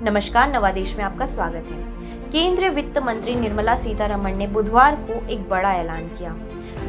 नमस्कार, नवादेश में आपका स्वागत है। केंद्रीय वित्त मंत्री निर्मला सीतारमण ने बुधवार को एक बड़ा ऐलान किया।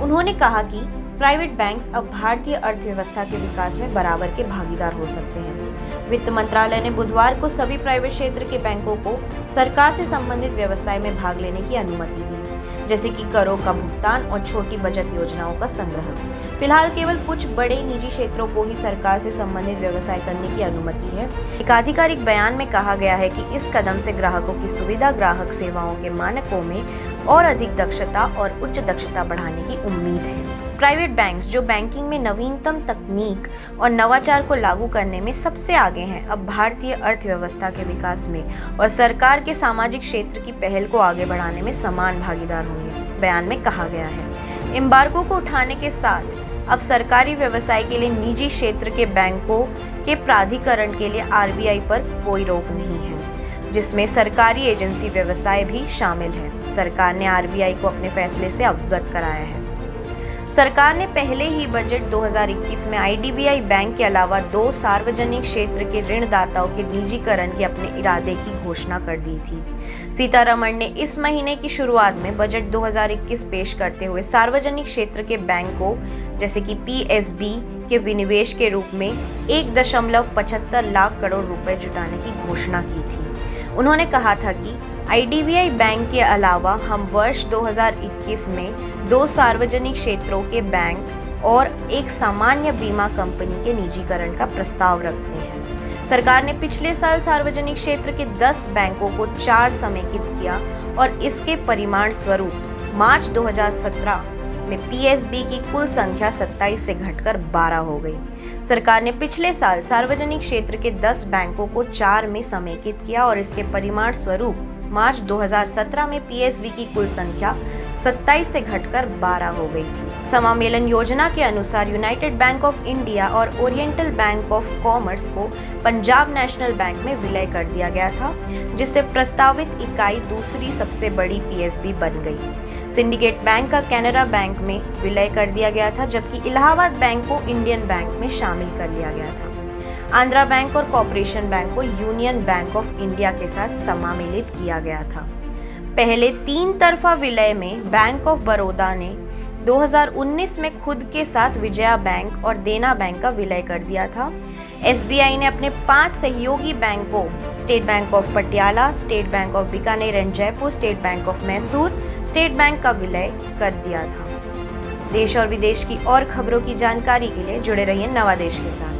उन्होंने कहा कि प्राइवेट बैंक्स अब भारतीय अर्थव्यवस्था के विकास में बराबर के भागीदार हो सकते हैं। वित्त मंत्रालय ने बुधवार को सभी प्राइवेट क्षेत्र के बैंकों को सरकार से संबंधित व्यवसाय में भाग लेने की अनुमति दी, जैसे कि करों का भुगतान और छोटी बचत योजनाओं का संग्रह। फिलहाल केवल कुछ बड़े निजी क्षेत्रों को ही सरकार से संबंधित व्यवसाय करने की अनुमति है। एक आधिकारिक बयान में कहा गया है कि इस कदम से ग्राहकों की सुविधा, ग्राहक सेवाओं के मानकों में और अधिक दक्षता और उच्च दक्षता बढ़ाने की उम्मीद है। प्राइवेट बैंक्स, जो बैंकिंग में नवीनतम तकनीक और नवाचार को लागू करने में सबसे आगे हैं, अब भारतीय अर्थव्यवस्था के विकास में और सरकार के सामाजिक क्षेत्र की पहल को आगे बढ़ाने में समान भागीदार होंगे। बयान में कहा गया है, एम्बार्गो को उठाने के साथ अब सरकारी व्यवसाय के लिए निजी क्षेत्र के बैंकों के प्राधिकरण के लिए आरबीआई पर कोई रोक नहीं है, जिसमें सरकारी एजेंसी व्यवसाय भी शामिल है। सरकार ने आरबीआई को अपने फैसले से अवगत कराया है। सरकार ने पहले ही बजट 2021 में आईडीबीआई बैंक के अलावा 2 सार्वजनिक क्षेत्र के ऋणदाताओं के निजीकरण के अपने इरादे की घोषणा कर दी थी। सीतारमण ने इस महीने की शुरुआत में बजट 2021 पेश करते हुए सार्वजनिक क्षेत्र के बैंकों जैसे कि पीएसबी के विनिवेश के रूप में 1.75 लाख करोड़ रुपए जुटाने की घोषणा की थी। उन्होंने कहा था कि आईडीबीआई बैंक के अलावा हम वर्ष 2021 में 2 सार्वजनिक क्षेत्रों के बैंक और एक सामान्य बीमा कंपनी के निजीकरण का प्रस्ताव रखते हैं। सरकार ने पिछले साल सार्वजनिक क्षेत्र के 10 बैंकों को 4 समेकित किया और इसके परिणाम स्वरूप मार्च 2017 में पीएसबी की कुल संख्या 27 से घटकर 12 हो गई। सरकार ने पिछले साल सार्वजनिक क्षेत्र के 10 बैंकों को 4 में समेकित किया और इसके परिणाम स्वरूप मार्च 2017 में पीएसबी की कुल संख्या 27 से घटकर 12 हो गई थी। समामेलन योजना के अनुसार यूनाइटेड बैंक ऑफ इंडिया और ओरिएंटल बैंक ऑफ कॉमर्स को पंजाब नेशनल बैंक में विलय कर दिया गया था, जिससे प्रस्तावित इकाई दूसरी सबसे बड़ी पीएसबी बन गई। सिंडिकेट बैंक का कैनरा बैंक में विलय कर दिया गया था, जबकि इलाहाबाद बैंक को इंडियन बैंक में शामिल कर लिया गया था। आंध्रा बैंक और कॉर्पोरेशन बैंक को यूनियन बैंक ऑफ इंडिया के साथ समामेलित किया गया था। पहले 3 तरफा विलय में बैंक ऑफ बड़ौदा ने 2019 में खुद के साथ विजया बैंक और देना बैंक का विलय कर दिया था। एसबीआई ने अपने 5 सहयोगी बैंकों state bank of Patiala, state bank of Bikaner and Jaipur, state bank of Mysore, state bank का विलय कर दिया था। देश और विदेश की और खबरों की जानकारी के लिए जुड़े रहिए नवादेश के साथ।